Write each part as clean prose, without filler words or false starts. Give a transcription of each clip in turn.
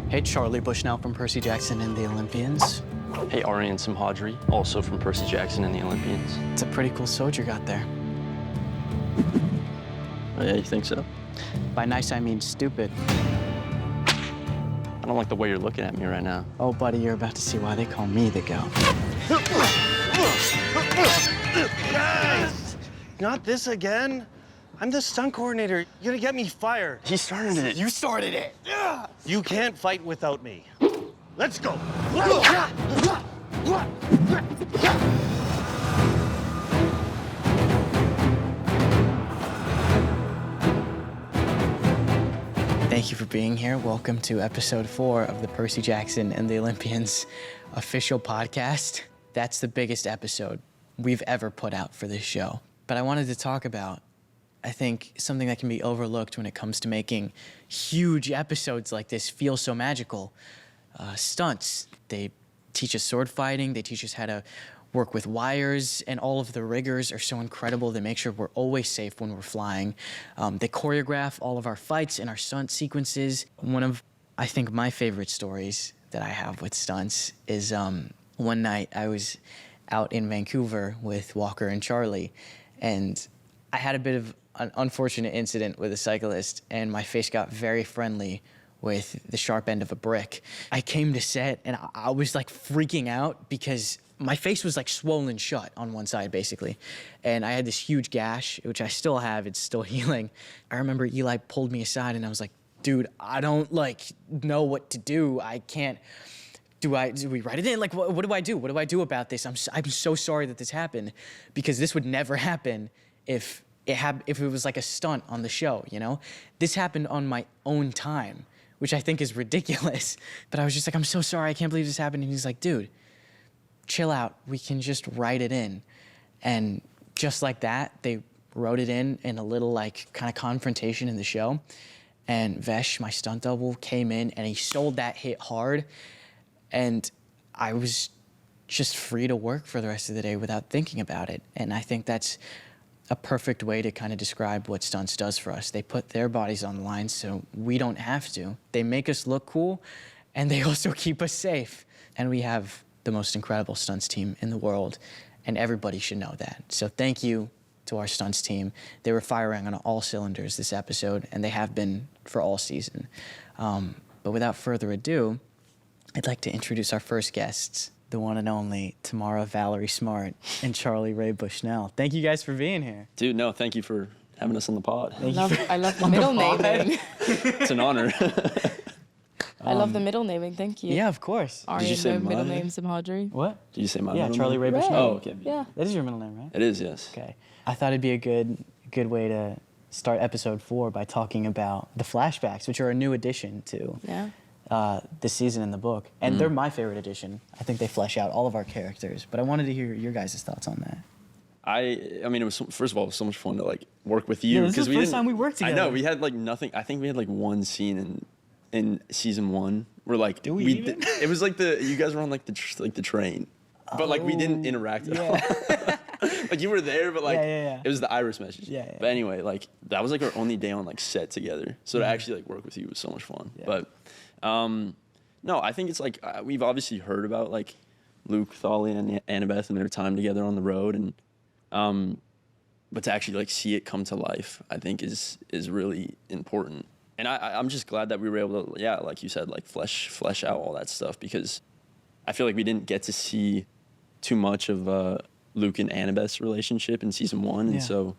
Hey, Charlie Bushnell from Percy Jackson and the Olympians. Hey, Arian Simhadri, also from Percy Jackson and the Olympians. It's a pretty cool sword you got there. Oh, yeah, you think so? By nice, I mean stupid. I don't like the way you're looking at me right now. Oh, buddy, you're about to see why they call me the goat. Guys! Not this again. I'm the stunt coordinator. You're gonna get me fired. He started it. You started it. You can't fight without me. Let's go. Thank you for being here. Welcome to episode 4 of the Percy Jackson and the Olympians official podcast. That's the biggest episode we've ever put out for this show. But I wanted to talk about, I think, something that can be overlooked when it comes to making huge episodes like this feel so magical. Stunts. They teach us sword fighting, they teach us how to work with wires, and all of the riggers are so incredible. They make sure we're always safe when we're flying. They choreograph all of our fights and our stunt sequences. One of, I think, my favorite stories that I have with stunts is one night I was out in Vancouver with Walker and Charlie, and I had a bit of an unfortunate incident with a cyclist, and my face got very friendly with the sharp end of a brick. I came to set, and I was like freaking out because my face was like swollen shut on one side, basically. And I had this huge gash, which I still have, it's still healing. I remember Eli pulled me aside and I was like, dude, I don't know what to do. I can't, do we write it in? Like, what do I do? What do I do about this? I'm so sorry that this happened, because this would never happen if it was like a stunt on the show, you know? This happened on my own time, which I think is ridiculous. But I was just like, I'm so sorry, I can't believe this happened. And he's like, dude, chill out, we can just write it in. And just like that, they wrote it in a little kind of confrontation in the show. And Vesh, my stunt double, came in and he sold that hit hard. And I was just free to work for the rest of the day without thinking about it. And I think that's a perfect way to kind of describe what stunts does for us. They put their bodies on the line so we don't have to. They make us look cool, and they also keep us safe. And we have the most incredible stunts team in the world, and everybody should know that. So thank you to our stunts team. They were firing on all cylinders this episode, and they have been for all season. But without further ado, I'd like to introduce our first guests, the one and only Tamara Valerie Smart and Charlie Ray Bushnell. Thank you guys for being here. Dude, no, thank you for having us on the pod. I love the middle naming. It's an honor. I love the middle naming, thank you. Yeah, of course. Arian, Did you say no middle my name, Simhadri. What? Did you say my Yeah, middle Charlie name? Ray Ray. Bushnell. Oh, okay. Yeah. That is your middle name, right? It is, yes. Okay. I thought it'd be a good way to start episode 4 by talking about the flashbacks, which are a new addition to this season in the book. And they're my favorite addition. I think they flesh out all of our characters. But I wanted to hear your guys' thoughts on that. I mean, it was first of all, it was so much fun to work with you. Yeah, this is the we first didn't- time we worked together. I know, we had nothing. I think we had one scene in season 1 where Do we even? it was you guys were on the train, but we didn't interact at all. You were there, but Yeah. it was the iris message. Yeah. But anyway, that was our only day on set together. So to actually work with you was so much fun. Yeah. But no, I think it's we've obviously heard about Luke, Thalia, and Annabeth and their time together on the road, and but to actually see it come to life, I think is really important. And I'm just glad that we were able to, like you said, flesh out all that stuff, because I feel like we didn't get to see too much of Luke and Annabeth's relationship in season 1, and so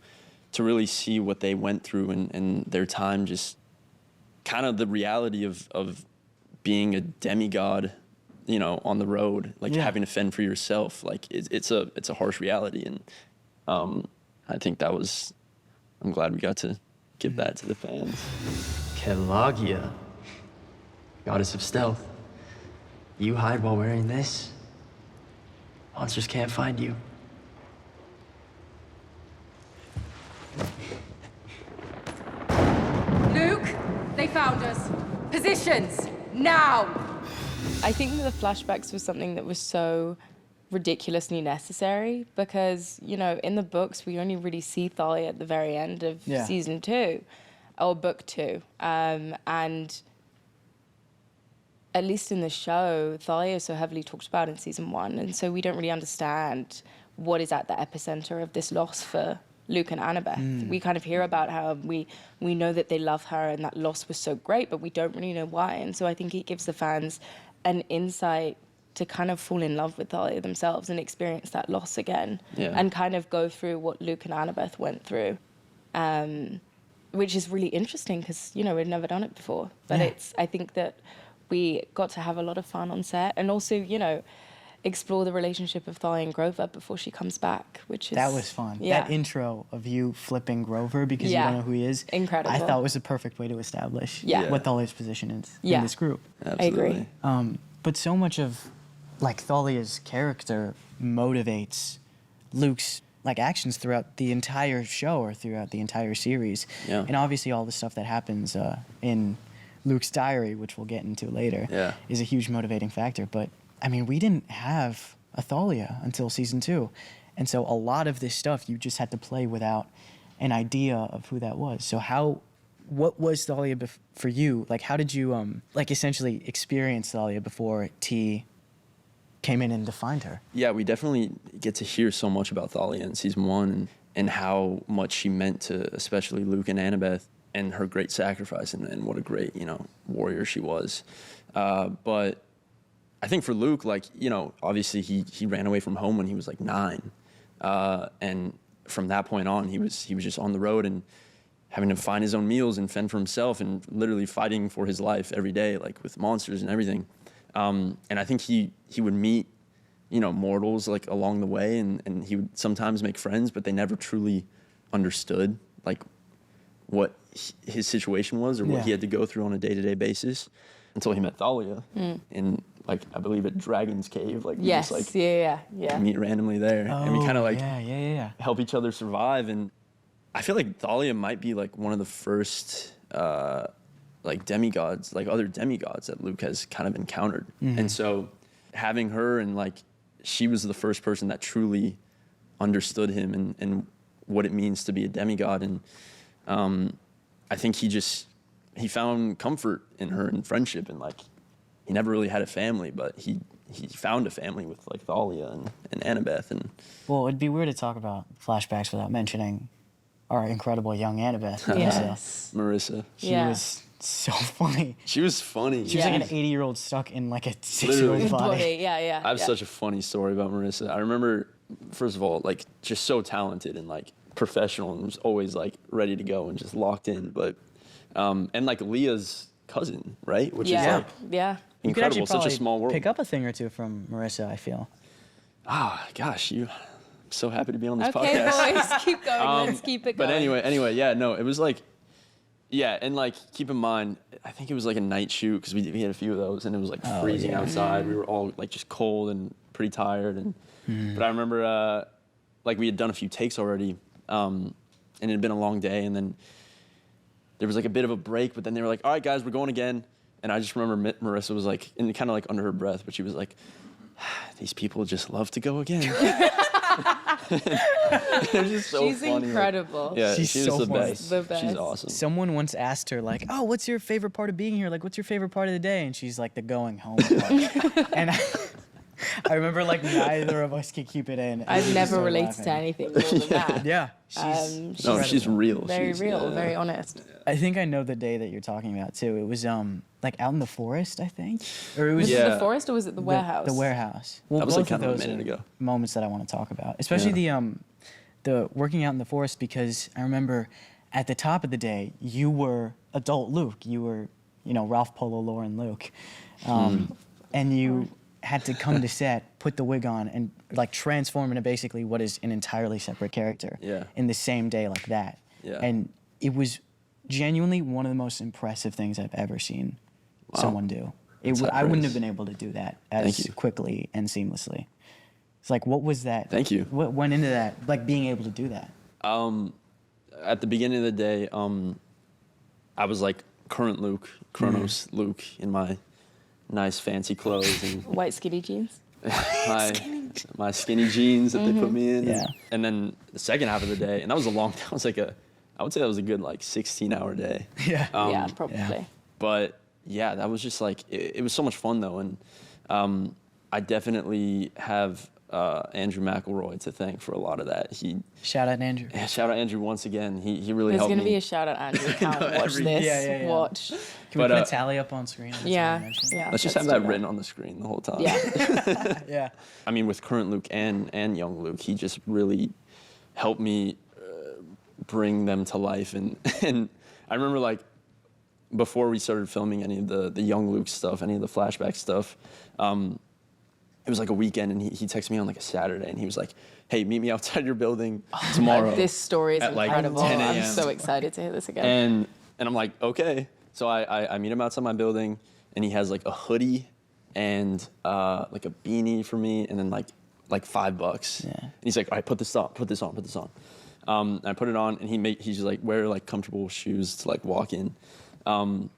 to really see what they went through and their time, just kind of the reality of being a demigod, on the road, having to fend for yourself, it's a harsh reality, and I think I'm glad we got to give that to the fans. Kelagia, goddess of stealth. You hide while wearing this. Monsters can't find you. Luke, they found us. Positions, now! I think that the flashbacks was something that was so ridiculously necessary because, in the books, we only really see Thalia at the very end of season 2, or book 2. And at least in the show, Thalia is so heavily talked about in season 1, and so we don't really understand what is at the epicenter of this loss for Luke and Annabeth. We kind of hear about how we know that they love her and that loss was so great, but we don't really know why. And so I think it gives the fans an insight to kind of fall in love with Thalia themselves and experience that loss again, and kind of go through what Luke and Annabeth went through, which is really interesting because, you know, we'd never done it before. But I think that we got to have a lot of fun on set, and also, you know, explore the relationship of Thalia and Grover before she comes back, which is... That was fun. Yeah. That intro of you flipping Grover because you don't know who he is. Incredible. I thought was the perfect way to establish what Thalia's position is in this group. Absolutely. I agree. But so much of, like, Thalia's character motivates Luke's, like, actions throughout the entire show or throughout the entire series. Yeah. And obviously all the stuff that happens in Luke's diary, which we'll get into later, is a huge motivating factor. But I mean, we didn't have a Thalia until season 2. And so a lot of this stuff you just had to play without an idea of who that was. So what was Thalia for you? Like, how did you, like, essentially experience Thalia before T came in and defined her? Yeah, we definitely get to hear so much about Thalia in season 1 and how much she meant to especially Luke and Annabeth and her great sacrifice and what a great, you know, warrior she was. But I think for Luke, like, you know, obviously he ran away from home when he was like 9. And from that point on, he was just on the road and having to find his own meals and fend for himself and literally fighting for his life every day, like with monsters and everything. And I think he would meet, you know, mortals like along the way, and he would sometimes make friends, but they never truly understood like what his situation was or what he had to go through on a day-to-day basis until he met Thalia in, like, I believe at Dragon's Cave. Like, we just like meet randomly there, and we kind of like help each other survive. And I feel like Thalia might be like one of the first like demigods, like other demigods that Luke has kind of encountered. And so having her, and like she was the first person that truly understood him and what it means to be a demigod. And I think he found comfort in her and friendship, and like he never really had a family, but he found a family with like Thalia and Annabeth. And well, it'd be weird to talk about flashbacks without mentioning our incredible young Annabeth. Marissa. She was so funny. She was funny. She was like an 80-year-old stuck in like a 6-year-old body. I have such a funny story about Marissa. I remember, first of all, like just so talented and like professional, and was always like ready to go and just locked in. But and like Leah's cousin, right? Which is like incredible. Such a small world. Pick up a thing or two from Marissa, I feel. Ah, gosh, I'm so happy to be on this podcast. Okay, boys, keep going. Let's keep it going. But anyway, yeah, no, it was like, yeah, and like keep in mind, I think it was like a night shoot because we had a few of those, and it was like freezing outside. We were all like just cold and pretty tired, and but I remember like we had done a few takes already, and it had been a long day, and then there was like a bit of a break, but then they were like, all right, guys, we're going again. And I just remember Marissa was like, and kind of like under her breath, but she was like, these people just love to go again. It was just so She's funny. incredible. Like, yeah, She's she was so the funny. best. The best. She's awesome. Someone once asked her, like, oh, what's your favorite part of being here? Like, what's your favorite part of the day? And she's like, the going home part. And I remember, like, neither of us could keep it in. I've never started related laughing. to anything more than that. Yeah. She's real. Very She's, real, very honest. I think I know the day that you're talking about, too. It was, like, out in the forest, I think? Or it was Was it the forest or was it the warehouse? The warehouse. Well, That was, both like, kind of a those minute are ago. moments that I want to talk about, especially the working out in the forest, because I remember at the top of the day, you were adult Luke. You were, you know, Ralph Polo Lauren Luke. And you had to come to set, put the wig on, and like transform into basically what is an entirely separate character in the same day like that. And it was genuinely one of the most impressive things I've ever seen someone do. I wouldn't have been able to do that as quickly and seamlessly. It's like, what was that? Thank you. What went into that, like being able to do that? At the beginning of the day, I was like current Luke, Kronos Luke, in my nice fancy clothes and White skinny jeans. my skinny jeans that they put me in. Yeah. And then the second half of the day, and that was I would say that was a good like 16-hour day. Yeah. Yeah, probably. But yeah, that was just like, it was so much fun though. And I definitely have Andrew McElroy to thank for a lot of that. Shout out Andrew. Yeah, shout out Andrew once again. He really There's helped me. going to be a shout out, Andrew. Can't watch this. Yeah. Watch. Can we put a tally up on screen? That's what I Yeah. mentioned. Yeah. Let's just have that written on the screen the whole time. Yeah. Yeah. I mean, with current Luke and young Luke, he just really helped me bring them to life. And I remember, like, before we started filming any of the young Luke stuff, any of the flashback stuff, it was like a weekend, and he texted me on like a Saturday, and he was like, "Hey, meet me outside your building tomorrow." This story is at, like, incredible. 10 I'm a.m. so excited to hear this again. And I'm like, okay. So I meet him outside my building, and he has like a hoodie and like a beanie for me, and then like $5. Yeah. And he's like, all right, put this on. And I put it on, and he's just like, wear like comfortable shoes to like walk in. And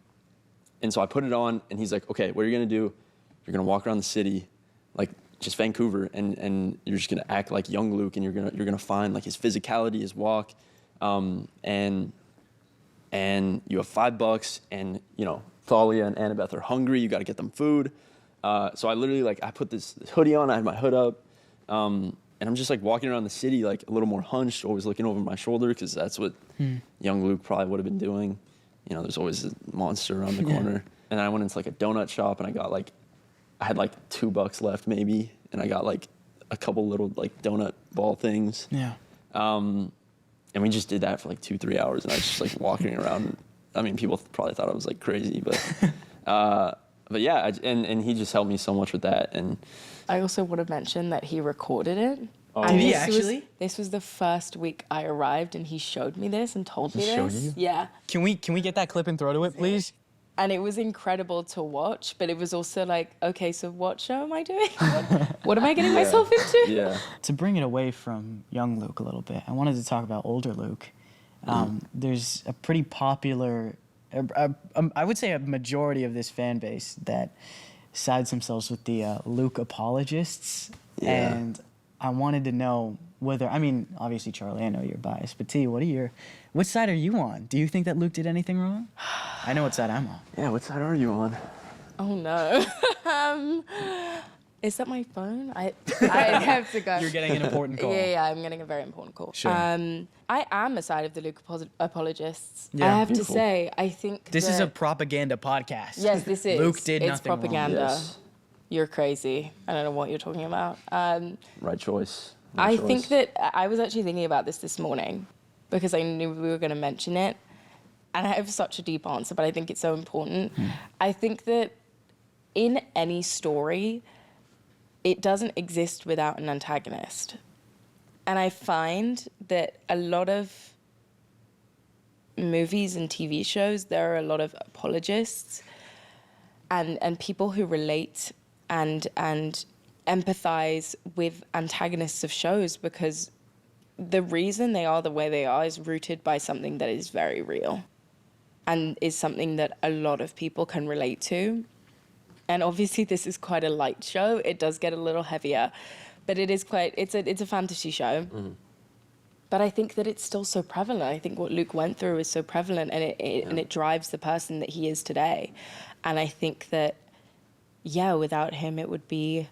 so I put it on, and he's like, okay, what are you gonna do? You're gonna walk around the city, like just Vancouver, and you're just gonna act like young Luke, and you're gonna find like his physicality, his walk, and you have $5, and you know Thalia and Annabeth are hungry. You got to get them food. So I literally I put this hoodie on. I had my hood up, and I'm just like walking around the city like a little more hunched, always looking over my shoulder, because that's what young Luke probably would have been doing. You know, there's always a monster around the corner. And I went into like a donut shop, and I had like $2 left maybe, and I got like a couple little like donut ball things. Yeah. And we just did that for like 2-3 hours, and I was just like walking around. I mean, people probably thought I was like crazy, but yeah, and he just helped me so much with that. And I also want to mention that he recorded it. Oh. And Did he this actually? This was the first week I arrived, and he showed me this and told me showed this. you? Yeah. Can we get that clip and throw to it, please? And it was incredible to watch, but it was also like, okay, so what show am I doing? What am I getting myself into? yeah, To bring it away from young Luke a little bit, I wanted to talk about older Luke. There's a pretty popular, I would say a majority of this fan base that sides themselves with the Luke apologists. Yeah. And I wanted to know whether, I mean, obviously, Charlie, I know you're biased, but T, which side are you on? Do you think that Luke did anything wrong? I know what side I'm on. yeah. What side are you on? Oh no. Is that my phone? I have to go. You're getting an important call. Yeah, I'm getting a very important call. Sure. I am a side of the Luke apologists. Yeah. I have Beautiful. to say, I think This is a that- propaganda podcast. Yes, this is. Luke did it's nothing wrong. propaganda. Yes. You're crazy. I don't know what you're talking about. Right choice. I think that I was actually thinking about this morning because I knew we were going to mention it. And I have such a deep answer, but I think it's so important. I think that in any story, it doesn't exist without an antagonist. And I find that a lot of movies and TV shows, there are a lot of apologists and people who relate and empathize with antagonists of shows, because the reason they are the way they are is rooted by something that is very real and is something that a lot of people can relate to. And obviously this is quite a light show. It does get a little heavier, but it's a fantasy show. But I think that it's still so prevalent. I think what Luke went through is so prevalent, and it drives the person that he is today. And I think that, yeah, without him, it would be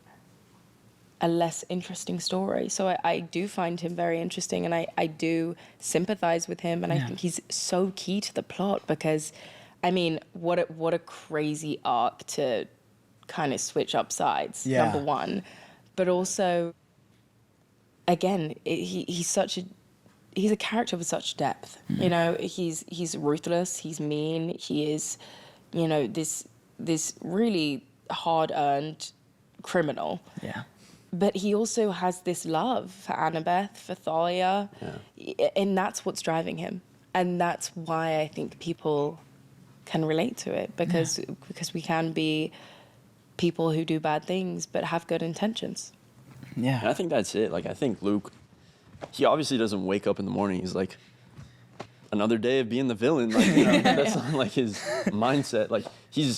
a less interesting story. So I do find him very interesting, and I do sympathize with him, and I think he's so key to the plot because, I mean, what a crazy arc to kind of switch up sides, number one. But also, again, he's a character with such depth. You know, he's ruthless, he's mean, he is, you know, this really hard-earned criminal. Yeah. But he also has this love for Annabeth, for Thalia, and that's what's driving him. And that's why I think people can relate to it, because we can be people who do bad things but have good intentions. Yeah. And I think that's it. Like, I think Luke, he obviously doesn't wake up in the morning. He's like, another day of being the villain. Like, you know, that's not like his mindset. Like,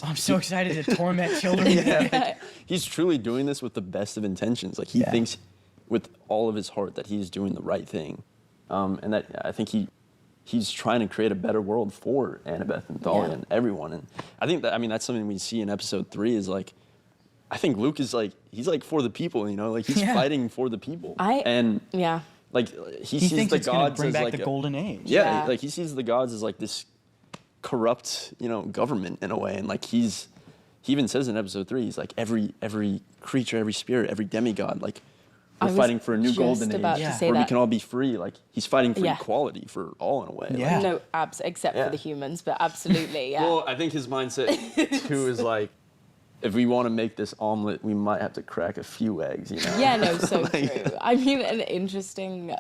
I'm so excited to torment children. like, he's truly doing this with the best of intentions. Like, he thinks with all of his heart that he's doing the right thing. And that, I think he he's trying to create a better world for Annabeth and Thalia and everyone. And I think that's something we see in episode 3 is like, I think Luke is like, he's like for the people, you know, like he's fighting for the people. Like he sees thinks the it's gonna gods bring as back like the golden age. Yeah, like he sees the gods as like this corrupt, you know, government in a way. And like he even says in episode 3, he's like every creature, every spirit, every demigod, like we're fighting for a new golden age where we can all be free. Like he's fighting for equality for all in a way. Yeah. No, except for the humans, but absolutely, yeah. Well, I think his mindset too is like, if we want to make this omelet, we might have to crack a few eggs, you know? Yeah, no, so true. I mean, an interesting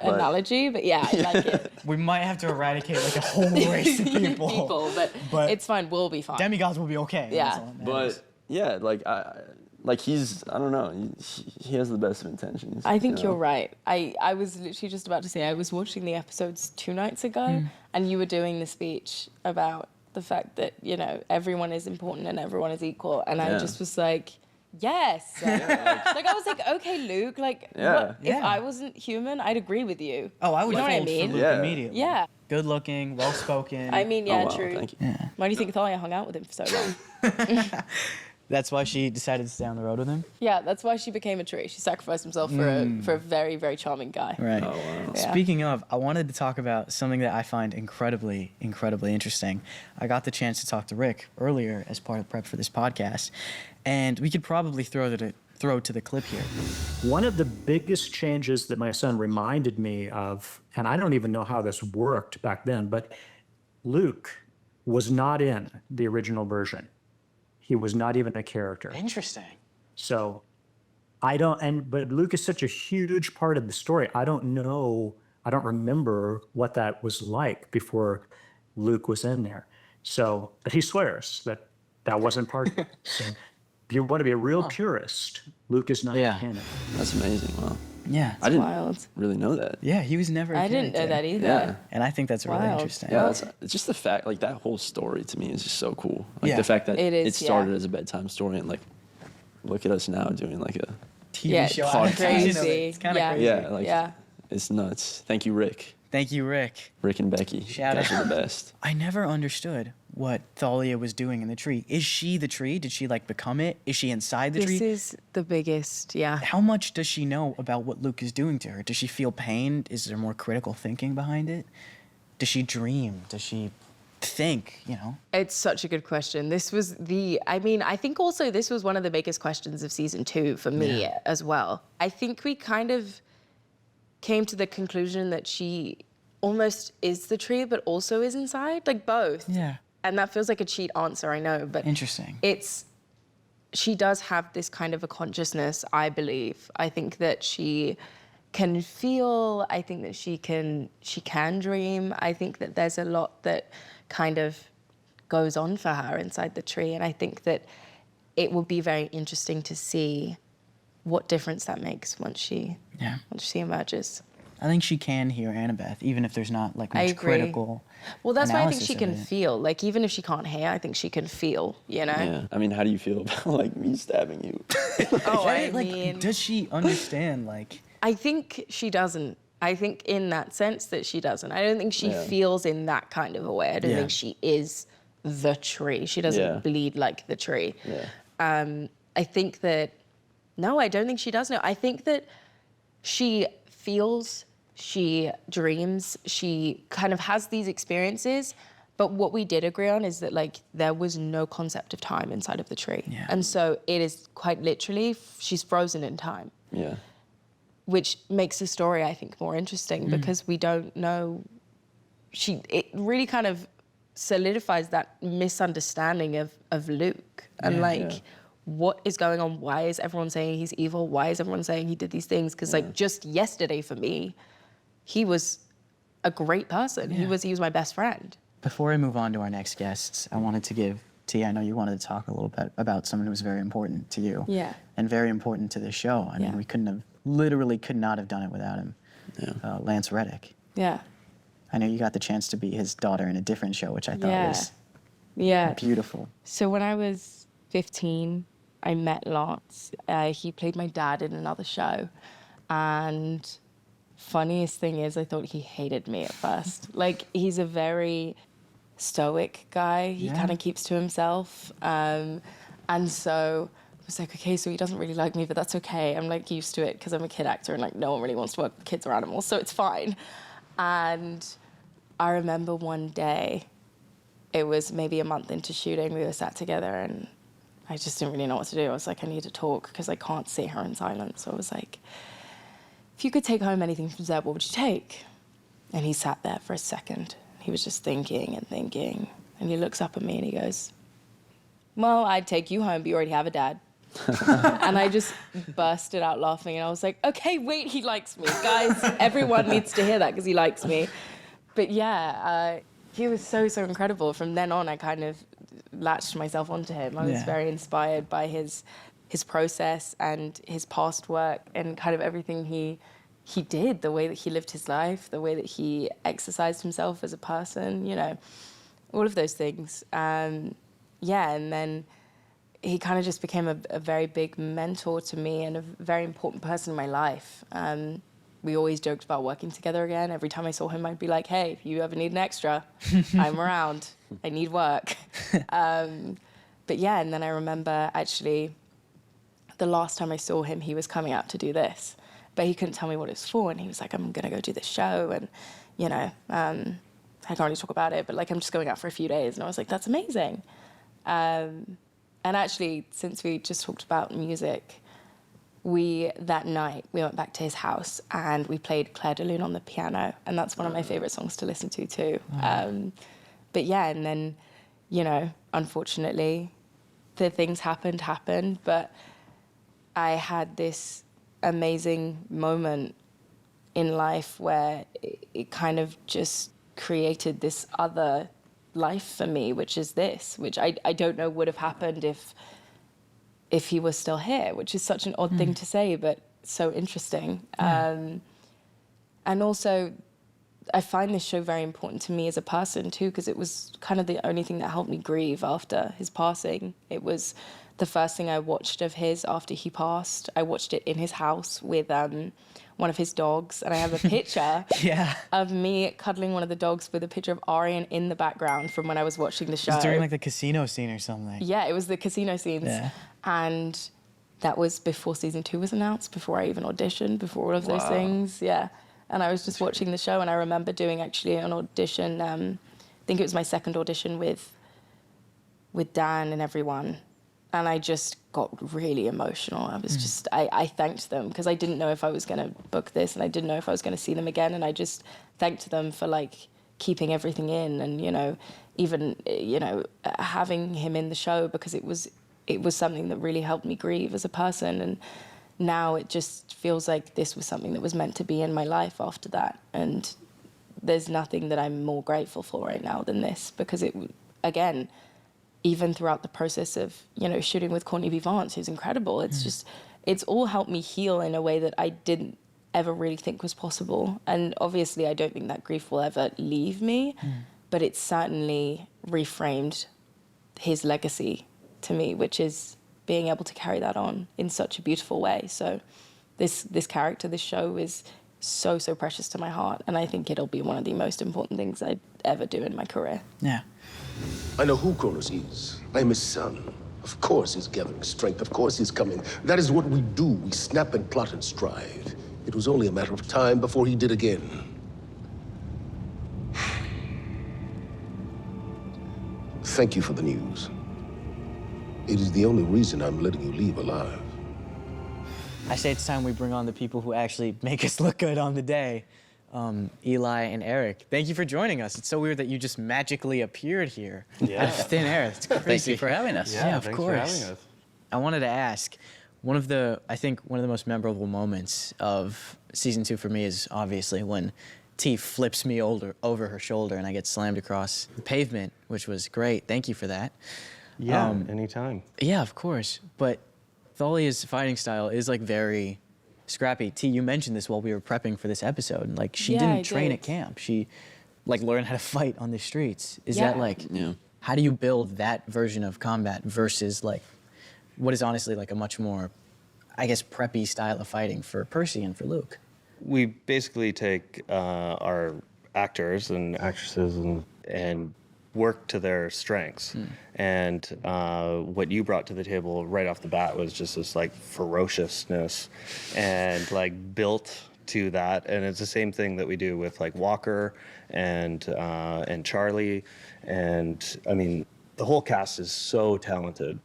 analogy, but yeah, I like it. We might have to eradicate like a whole race of people. But it's fine. We'll be fine. Demigods will be okay. Yeah. But yeah, like he's, I don't know, he has the best of intentions. I think you're right. I was literally just about to say, I was watching the episodes 2 nights ago, and you were doing the speech about the fact that, you know, everyone is important and everyone is equal. And I just was like, yes. Like, I was like, okay, Luke, like, if I wasn't human, I'd agree with you. Oh, I would vote for Luke immediately. Yeah. Good looking, well spoken. I mean, wow, true. thank you. Yeah. Why do you think Thalia hung out with him for so long? That's why she decided to stay on the road with him? Yeah, that's why she became a tree. She sacrificed herself for a very, very charming guy. Right. Oh, wow. Yeah. Speaking of, I wanted to talk about something that I find incredibly, incredibly interesting. I got the chance to talk to Rick earlier as part of prep for this podcast, and we could probably throw to the clip here. One of the biggest changes that my son reminded me of, and I don't even know how this worked back then, but Luke was not in the original version. He was not even a character. Interesting. So but Luke is such a huge part of the story. I don't remember what that was like before Luke was in there. So, but he swears that wasn't part of it. So if you want to be a real purist, Luke is not canon. That's amazing. Wow. Yeah. I didn't wild. really know that. Yeah, he was never a I didn't know character. that either. Yeah. And I think that's really Wild. interesting. Yeah, it's just the fact, like that whole story to me is just so cool. Like the fact that It is, it started as a bedtime story and like, look at us now doing like a TV show. podcast. Crazy. It's kind of crazy. Yeah, like it's nuts. Thank you, Rick. Thank you, Rick. Rick and Becky. Shout Guys out. are the best. I never understood what Thalia was doing in the tree. Is she the tree? Did she like become it? Is she inside the tree? This is the biggest, How much does she know about what Luke is doing to her? Does she feel pain? Is there more critical thinking behind it? Does she dream? Does she think, you know? It's such a good question. This was I think also this was one of the biggest questions of season 2 for me as well. I think we kind of came to the conclusion that she almost is the tree, but also is inside, like both. Yeah. And that feels like a cheat answer, I know, but Interesting. She does have this kind of a consciousness, I believe. I think that she can feel, I think that she can dream. I think that there's a lot that kind of goes on for her inside the tree. And I think that it will be very interesting to see what difference that makes once she emerges. I think she can hear Annabeth, even if there's not like I much agree. critical. Well, that's why I think she analysis of can it. feel. Like, even if she can't hear, I think she can feel, you know? Yeah. I mean, how do you feel about like me stabbing you? Oh, I Right? Like, mean, does she understand? Like, I think she doesn't. I think in that sense that she doesn't. I don't think she feels in that kind of a way. I don't think she is the tree. She doesn't bleed like the tree. Yeah. I think that, no, I don't think she does know. I think that she feels, she dreams, she kind of has these experiences, but what we did agree on is that like there was no concept of time inside of the tree. Yeah. And so it is quite literally, she's frozen in time. Yeah. Which makes the story, I think, more interesting because we don't know. It really kind of solidifies that misunderstanding of Luke and what is going on? Why is everyone saying he's evil? Why is everyone saying he did these things? Because like just yesterday for me, he was a great person. Yeah. He was my best friend. before I move on to our next guests, I wanted to give Tia, I know you wanted to talk a little bit about someone who was very important to you. Yeah. And very important to this show. I mean, we literally could not have done it without him. Yeah. Lance Reddick. Yeah. I know you got the chance to be his daughter in a different show, which I thought was beautiful. So when I was 15, I met Lance. He played my dad in another show. And funniest thing is I thought he hated me at first. Like, he's a very stoic guy. He kind of keeps to himself. And so I was like, okay, so he doesn't really like me, but that's okay. I'm like used to it because I'm a kid actor and like no one really wants to work with kids or animals, so it's fine. And I remember one day, it was maybe a month into shooting, we were sat together and I just didn't really know what to do. I was like, I need to talk because I can't sit here in silence. So I was like, if you could take home anything from Zeb, what would you take? And he sat there for a second. He was just thinking and thinking. And he looks up at me and he goes, well, I'd take you home, but you already have a dad. And I just bursted out laughing. And I was like, okay, wait, he likes me. Guys, everyone needs to hear that because he likes me. But yeah, he was so incredible. From then on, I kind of latched myself onto him. I was very inspired by his process and his past work and kind of everything he did, the way that he lived his life, the way that he exercised himself as a person, you know, all of those things. And then he kind of just became a very big mentor to me and a very important person in my life. We always joked about working together again. Every time I saw him, I'd be like, hey, if you ever need an extra, I'm around. I need work. But yeah, and then I remember actually the last time I saw him, he was coming out to do this, but he couldn't tell me what it was for. And he was like, I'm going to go do this show. And, you know, I can't really talk about it, but like, I'm just going out for a few days. And I was like, that's amazing. And actually, since we just talked about music, that night, we went back to his house and we played Claire de Lune on the piano. And that's one of my favorite songs to listen to too. But yeah, and then, you know, unfortunately, the things happened, but I had this amazing moment in life where it kind of just created this other life for me, which is this, which I don't know would have happened if he was still here, which is such an odd thing to say, but so interesting. And also, I find this show very important to me as a person too, because it was kind of the only thing that helped me grieve after his passing. It was the first thing I watched of his after he passed. I watched it in his house with one of his dogs, and I have a picture of me cuddling one of the dogs with a picture of Arian in the background from when I was watching the show. It's during like the casino scene or something. Yeah, it was the casino scenes. Yeah. And that was before season 2 was announced, before I even auditioned, before all of those things. Yeah. And I was just watching the show, and I remember doing actually an audition. I think it was my second audition with Dan and everyone. And I just got really emotional. I was just, I thanked them because I didn't know if I was going to book this, and I didn't know if I was going to see them again. And I just thanked them for like keeping everything in, and, you know, even, you know, having him in the show, because it was something that really helped me grieve as a person. And now it just feels like this was something that was meant to be in my life after that. And there's nothing that I'm more grateful for right now than this, because it, again, even throughout the process of, you know, shooting with Courtney B. Vance, who's incredible, it's just, it's all helped me heal in a way that I didn't ever really think was possible. And obviously I don't think that grief will ever leave me, but it certainly reframed his legacy to me, which is being able to carry that on in such a beautiful way. So this character, this show is so precious to my heart, and I think it'll be one of the most important things I'd ever do in my career. Yeah. I know who Cronus is. I am his son. Of course he's gathering strength. Of course he's coming. That is what we do. We snap and plot and strive. It was only a matter of time before he did again. Thank you for the news. It is the only reason I'm letting you leave alive. I say it's time we bring on the people who actually make us look good on the day. Eli and Eric, thank you for joining us. It's so weird that you just magically appeared here out of thin air. It's crazy. Thank you for having us. Yeah, of thanks course. for having us. I wanted to ask, I think one of the most memorable moments of season 2 for me is obviously when T flips me over her shoulder and I get slammed across the pavement, which was great. Thank you for that. Yeah, anytime. Yeah, of course. But Thalia's fighting style is like very scrappy. T, you mentioned this while we were prepping for this episode. Like, she didn't train at camp. She like learned how to fight on the streets. Is that like, how do you build that version of combat versus like what is honestly like a much more, I guess, preppy style of fighting for Percy and for Luke? we basically take our actors and actresses and work to their strengths. And what you brought to the table right off the bat was just this like ferociousness and like built to that. And it's the same thing that we do with like Walker and Charlie. And I mean, the whole cast is so talented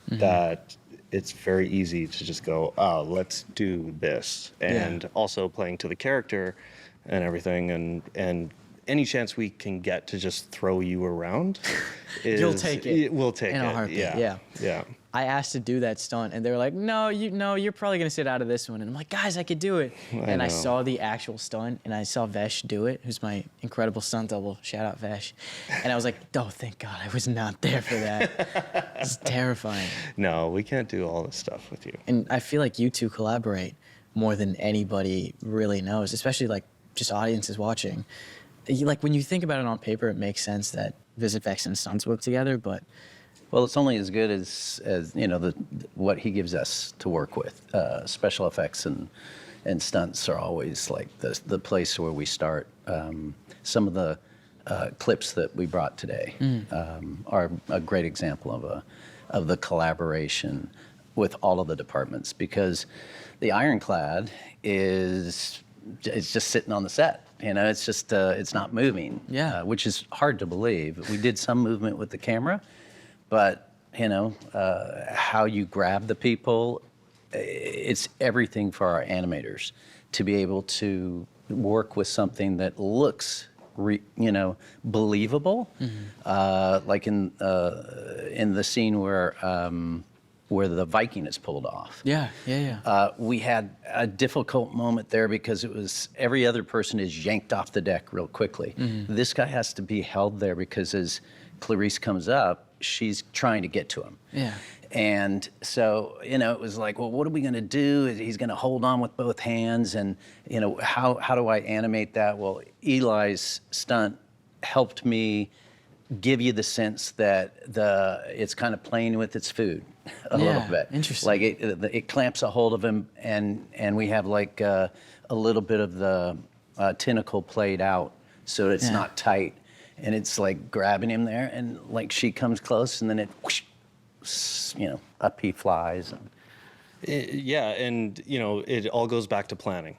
that it's very easy to just go, oh, let's do this. And also playing to the character and everything, and any chance we can get to just throw you around You'll take it. We'll take in it. a heartbeat. Yeah. I asked to do that stunt, and they were like, "No, you're probably gonna sit out of this one." And I'm like, "Guys, I could do it." And I saw the actual stunt, and I saw Vesh do it, who's my incredible stunt double. Shout out Vesh. And I was like, "Oh, thank God, I was not there for that." It's terrifying. No, we can't do all this stuff with you. And I feel like you two collaborate more than anybody really knows, especially like just audiences watching. Like when you think about it on paper, it makes sense that VFX and stunts work together, but Well, it's only as good as you know what he gives us to work with. Special effects and stunts are always like the place where we start. Some of the clips that we brought today are a great example of the collaboration with all of the departments, because the ironclad it's just sitting on the set. You know, it's just it's not moving. Which is hard to believe. We did some movement with the camera. But, you know, how you grab the people, it's everything for our animators to be able to work with something that looks, believable. Like in the scene where the Viking is pulled off. We had a difficult moment there because it was every other person is yanked off the deck real quickly. This guy has to be held there because as Clarice comes up, she's trying to get to him. And so, it was like, well, what are we going to do? He's going to hold on with both hands. And, how do I animate that? Well, Eli's stunt helped me give you the sense that it's kind of playing with its food a little bit. Interesting. Like it clamps a hold of him, and we have like a little bit of the tentacle played out so it's not tight. And it's like grabbing him there, and like she comes close, and then it, whoosh, up he flies. And it all goes back to planning.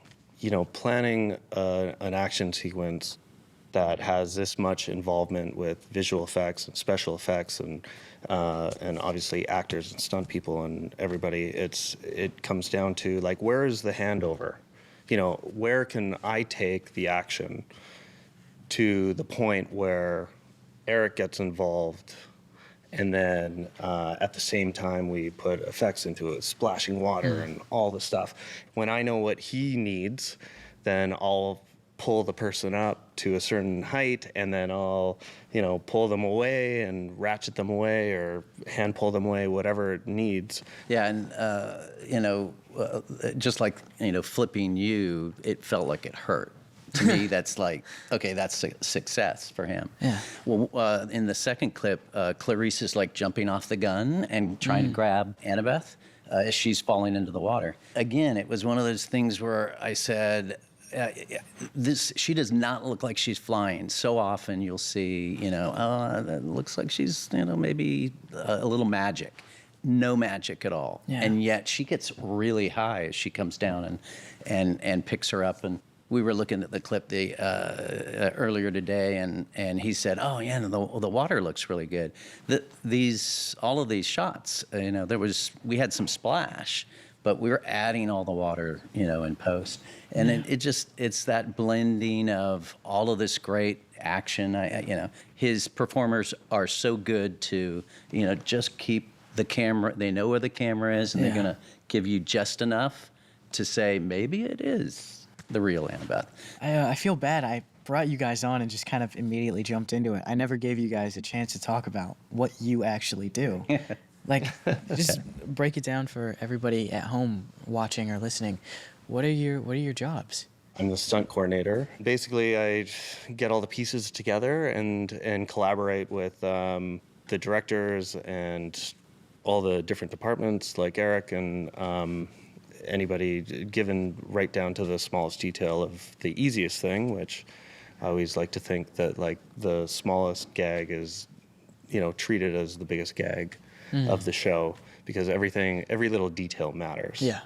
Planning an action sequence that has this much involvement with visual effects and special effects and obviously actors and stunt people and everybody. It comes down to like, where is the handover? Where can I take the action to the point where Eric gets involved, and then at the same time we put effects into it, splashing water and all the stuff. When I know what he needs, then I'll pull the person up to a certain height, and then I'll, pull them away and ratchet them away or hand pull them away, whatever it needs. Yeah, and just like flipping you, it felt like it hurt. To me, that's like, okay, that's a success for him. Well, in the second clip, Clarice is like jumping off the gun and trying to grab Annabeth as she's falling into the water. Again, it was one of those things where I said, she does not look like she's flying. So often you'll see, it looks like she's, maybe a little magic. No magic at all. And yet she gets really high as she comes down and picks her up. And we were looking at the clip earlier today, and he said, "Oh yeah, the water looks really good." All of these shots, we had some splash, but we were adding all the water, in post, and it's that blending of all of this great action. His performers are so good to, just keep the camera. They know where the camera is, and they're gonna give you just enough to say maybe it is the real Annabeth. I feel bad. I brought you guys on and just kind of immediately jumped into it. I never gave you guys a chance to talk about what you actually do. Like, just break it down for everybody at home watching or listening. What are your jobs? I'm the stunt coordinator. Basically, I get all the pieces together and collaborate with the directors and all the different departments like Eric and anybody, given right down to the smallest detail of the easiest thing, which I always like to think that like the smallest gag is, treated as the biggest gag of the show, because every little detail matters. Yeah.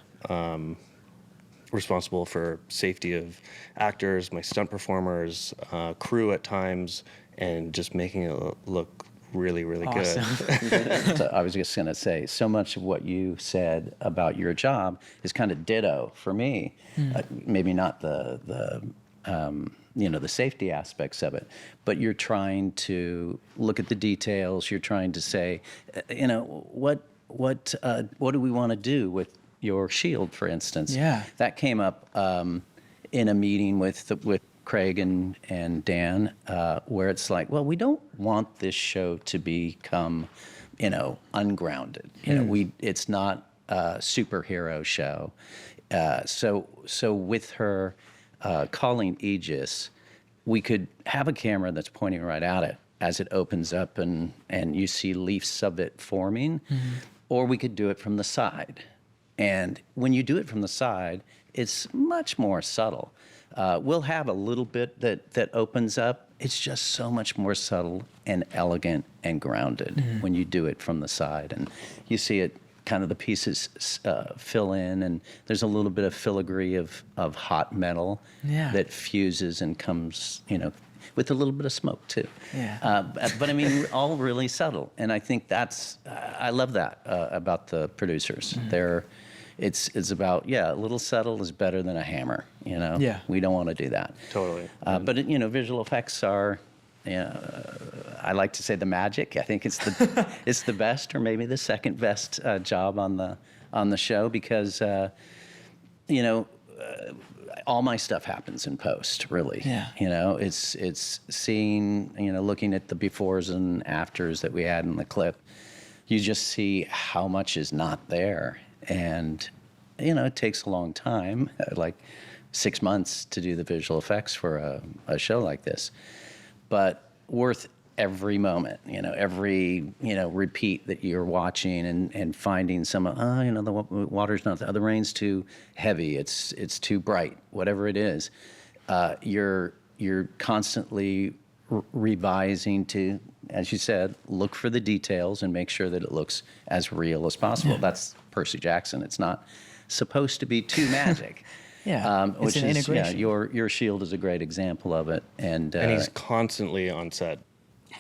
Responsible for safety of actors, my stunt performers, crew at times, and just making it look really, really Awesome. good. So I was just going to say, so much of what you said about your job is kind of ditto for me. Maybe not the safety aspects of it, but you're trying to look at the details. You're trying to say, what do we want to do with your shield, for instance? Yeah. That came up in a meeting with Craig and Dan, where it's like, well, we don't want this show to become, ungrounded. It's not a superhero show. So with her calling Aegis, we could have a camera that's pointing right at it as it opens up and you see leaves of it forming, or we could do it from the side. And when you do it from the side, it's much more subtle. We'll have a little bit that opens up. It's just so much more subtle and elegant and grounded when you do it from the side. And you see it, kind of the pieces fill in, and there's a little bit of filigree of hot metal that fuses and comes, with a little bit of smoke too. Yeah. But I mean, all really subtle. And I think I love that about the producers. It's about, a little subtle is better than a hammer, Yeah. We don't want to do that. Totally. But, visual effects are, I like to say the magic. I think it's the best, or maybe the second best job on the show, because, all my stuff happens in post, really. Yeah. It's seeing, looking at the befores and afters that we had in the clip. You just see how much is not there. And, it takes a long time, like 6 months to do the visual effects for a show like this, but worth every moment, every, repeat that you're watching and finding some, the water's not, the rain's too heavy, it's too bright, whatever it is. You're constantly revising to, as you said, look for the details and make sure that it looks as real as possible. Yeah. That's Percy Jackson. It's not supposed to be too magic. It's an integration. Your shield is a great example of it. And he's constantly on set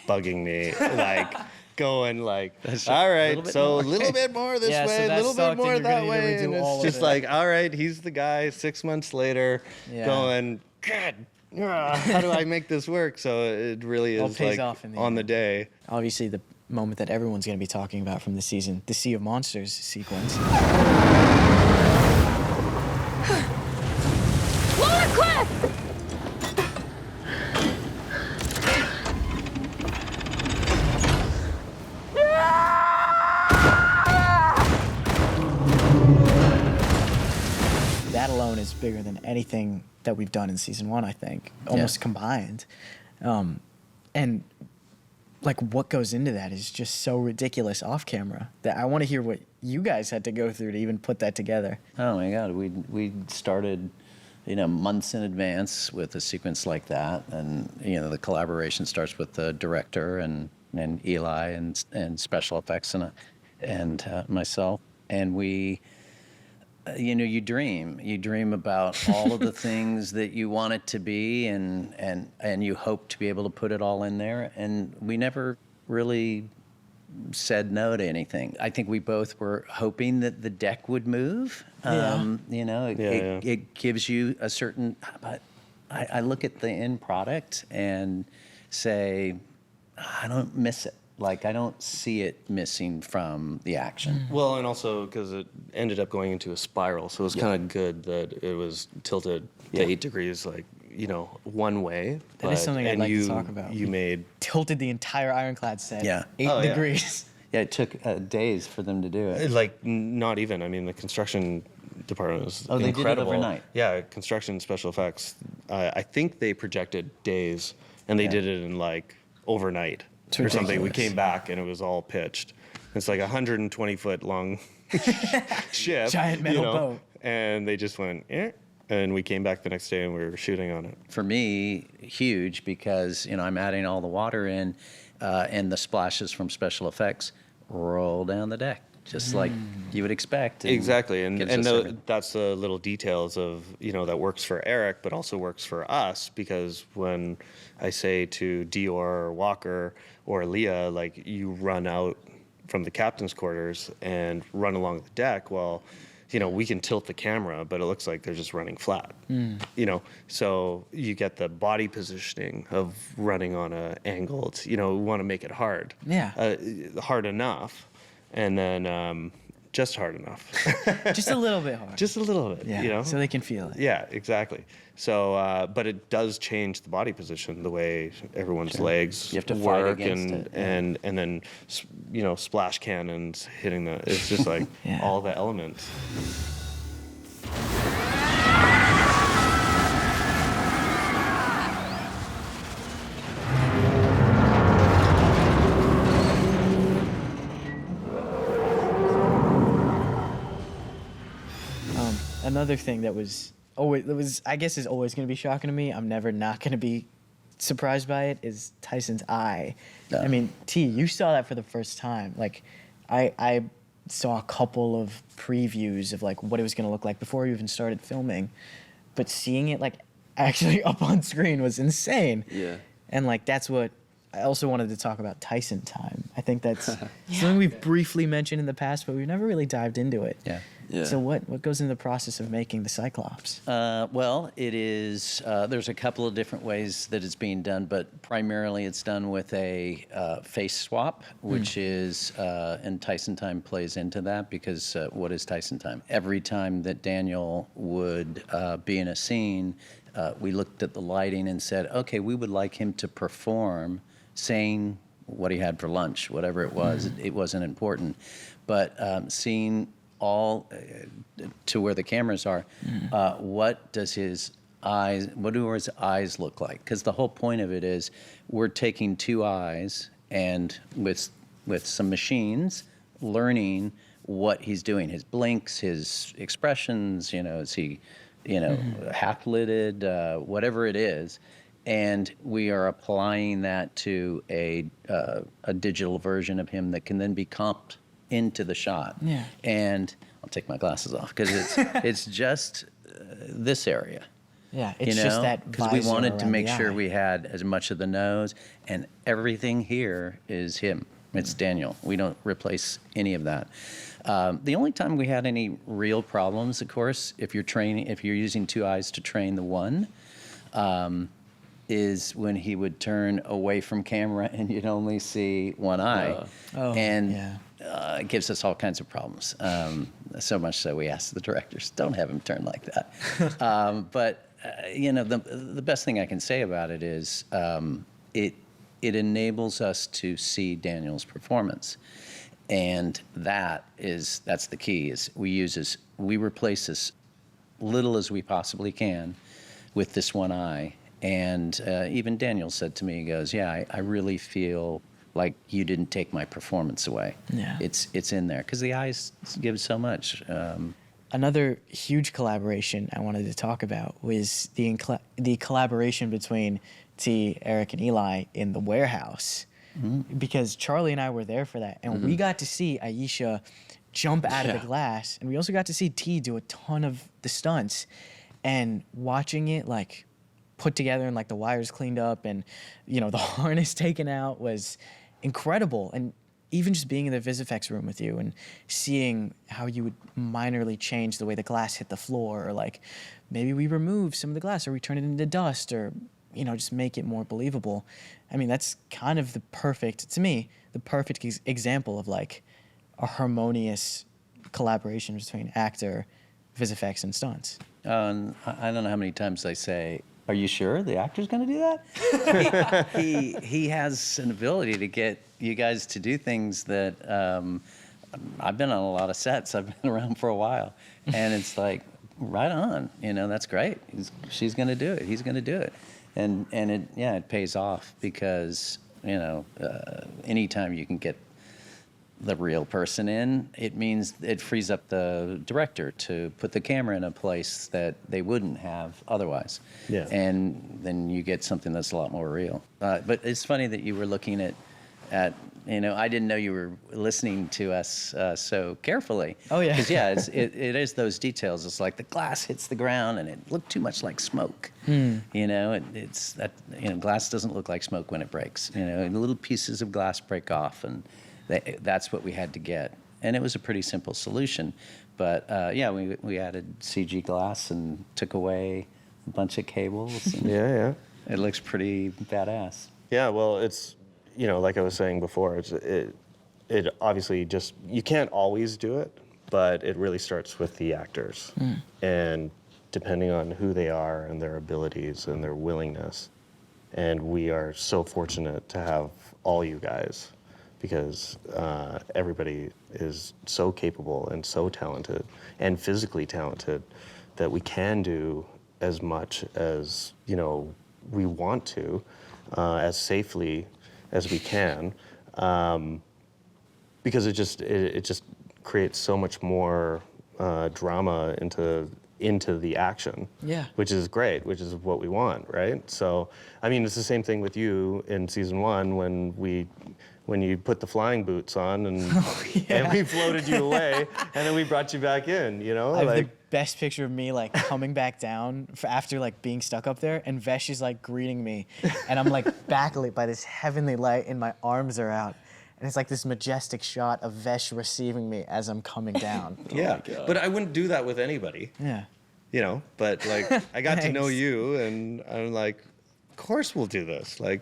bugging me, like going like, all right, so a little bit more this way, a little bit more that way. And it's just like, all right, he's the guy 6 months later going, God, how do I make this work? So it really is like on the day. Obviously, the moment that everyone's going to be talking about from the season, the Sea of Monsters sequence. Lower cliff! That alone is bigger than anything that we've done in season 1, I think, almost combined. And like what goes into that is just so ridiculous off camera that I want to hear what you guys had to go through to even put that together. Oh my God, we started, months in advance with a sequence like that, and the collaboration starts with the director and Eli and special effects and myself, and we. You dream about all of the things that you want it to be, and you hope to be able to put it all in there. And we never really said no to anything. I think we both were hoping that the deck would move. It gives you a certain, but I look at the end product and say, I don't miss it. Like, I don't see it missing from the action. Well, and also because it ended up going into a spiral, so it was kind of good that it was tilted to 8 degrees, like, one way. That is something I'd like to talk about. You made... tilted the entire Ironclad set 8 degrees. Yeah, it took days for them to do it. Like, not even. I mean, the construction department was incredible. They did it overnight. Yeah, construction special effects. I think they projected days, and they did it in, like, overnight. Or something. We came back and it was all pitched. It's like 120-foot long ship. Giant metal boat. And they just went, eh. And we came back the next day and we were shooting on it. For me, huge, because I'm adding all the water in, and the splashes from special effects roll down the deck, just like you would expect. Exactly, and gives us that's the little details of that works for Eric, but also works for us, because when I say to Dior or Walker or Leah, like, you run out from the captain's quarters and run along the deck, well, we can tilt the camera, but it looks like they're just running flat. So you get the body positioning of running on a angled. We want to make it hard. Yeah. Hard enough, and then just hard enough. Just a little bit hard. Just a little bit. Yeah. So they can feel it. Yeah, exactly. So, but it does change the body position, the way everyone's legs You have to fight work, against and it, and then splash cannons hitting the. It's just like Yeah. all the elements. Another thing that I guess is always going to be shocking to me, I'm never not going to be surprised by it, is Tyson's eye. No. I mean, T, you saw that for the first time. Like, I saw a couple of previews of like what it was going to look like before we even started filming, but seeing it like actually up on screen was insane. Yeah. And like that's what I also wanted to talk about, Tyson time. I think that's something we've briefly mentioned in the past, but we've never really dived into it. Yeah. Yeah. So what goes into the process of making the Cyclops? Well, it is, there's a couple of different ways that it's being done, but primarily it's done with a face swap, which is, and Tyson time plays into that, because what is Tyson time? Every time that Daniel would be in a scene, we looked at the lighting and said, okay, we would like him to perform saying what he had for lunch, whatever it was. It wasn't important. But seeing all to where the cameras are, what do his eyes look like? Because the whole point of it is we're taking two eyes and with some machines learning what he's doing, his blinks, his expressions, is he half-lidded, whatever it is, and we are applying that to a digital version of him that can then be comped into the shot. Yeah. And I'll take my glasses off because it's just this area. Yeah, it's just that because we wanted to around make the sure eye. we had as much of the nose, and everything here is him. It's Daniel. We don't replace any of that. The only time we had any real problems, of course, if you're using two eyes to train the one, is when he would turn away from camera and you'd only see one eye. It gives us all kinds of problems. So much so we asked the directors, don't have him turn like that. The best thing I can say about it is it enables us to see Daniel's performance. And that's the key, is we replace as little as we possibly can with this one eye. And even Daniel said to me, he goes, yeah, I really feel like you didn't take my performance away. Yeah. It's in there, because the eyes give so much. Another huge collaboration I wanted to talk about was the collaboration between T, Eric, and Eli in the warehouse. Because Charlie and I were there for that, and we got to see Aisha jump out of the glass, and we also got to see T do a ton of the stunts, and watching it like put together and like the wires cleaned up and the harness taken out was incredible. And even just being in the VisFX room with you and seeing how you would minorly change the way the glass hit the floor, or like maybe we remove some of the glass or we turn it into dust, or just make it more believable. I mean, that's kind of the perfect example of like a harmonious collaboration between actor, VisFX, and stunts. I don't know how many times I say, are you sure the actor's going to do that? he has an ability to get you guys to do things that I've been on a lot of sets. I've been around for a while, and it's like, right on. That's great. She's going to do it. He's going to do it, and it pays off, because anytime you can get the real person in, it means it frees up the director to put the camera in a place that they wouldn't have otherwise. Yeah. And then you get something that's a lot more real. But it's funny that you were looking at I didn't know you were listening to us so carefully. Oh, yeah. Because, yeah, it is those details. It's like the glass hits the ground and it looked too much like smoke. It's that, glass doesn't look like smoke when it breaks. Little pieces of glass break off, and that's what we had to get. And it was a pretty simple solution. But, we added CG glass and took away a bunch of cables. And Yeah. it looks pretty badass. Yeah, well, it's, like I was saying before, it obviously just, you can't always do it, but it really starts with the actors. And depending on who they are and their abilities and their willingness. And we are so fortunate to have all you guys, because everybody is so capable and so talented and physically talented that we can do as much as, we want to, as safely as we can, because it just creates so much more drama into the action. Yeah. Which is great, which is what we want, right? So, I mean, it's the same thing with you in season 1 when you put the flying boots on and we floated you away and then we brought you back in, I have the best picture of me coming back down after being stuck up there, and Vesh is greeting me, and I'm backlit by this heavenly light and my arms are out. And it's this majestic shot of Vesh receiving me as I'm coming down. Yeah, but I wouldn't do that with anybody. Yeah. But I got to know Thanks. you, and I'm of course we'll do this. We're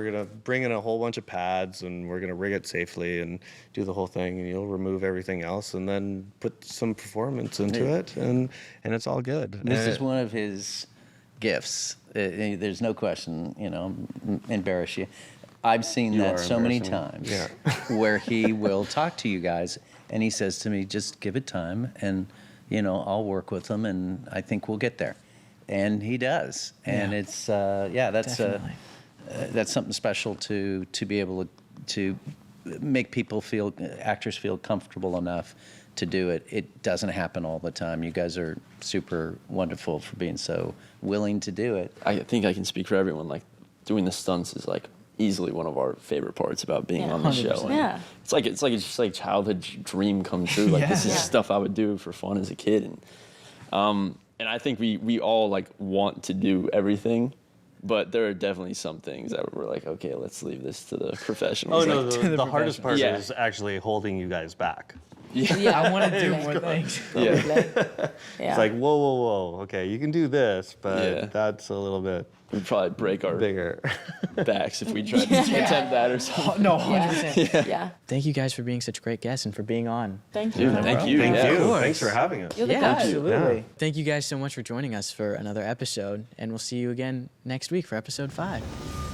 gonna bring in a whole bunch of pads, and we're gonna rig it safely and do the whole thing, and you'll remove everything else, and then put some performance into it, and it's all good. This is one of his gifts. There's no question, embarrass you. I've seen that so many times where he will talk to you guys and he says to me, just give it time and, I'll work with them and I think we'll get there. And he does. And it's, that's something special to be able to make people actors feel comfortable enough to do it. It doesn't happen all the time. You guys are super wonderful for being so willing to do it. I think I can speak for everyone. Doing the stunts is easily one of our favorite parts about being on the show. And it's just childhood dream come true. This is stuff I would do for fun as a kid, and I think we all want to do everything, but there are definitely some things that we're okay, let's leave this to the professionals. Oh no, the hardest part is actually holding you guys back. Yeah, I want to do more things. It's whoa, okay, you can do this, but that's a little bit. We'd probably break our bigger backs if we tried to attempt that or something. No, 100%. Yeah. Thank you guys for being such great guests and for being on. Thank you. Thank you. Thank Yeah, you. of course. Thanks for having us. You're the guy. Absolutely. Yeah. Thank you guys so much for joining us for another episode, and we'll see you again next week for episode 5.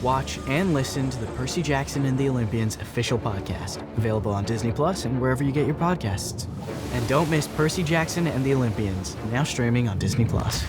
Watch and listen to the Percy Jackson and the Olympians official podcast, available on Disney Plus and wherever you get your podcasts. And don't miss Percy Jackson and the Olympians, now streaming on Disney Plus.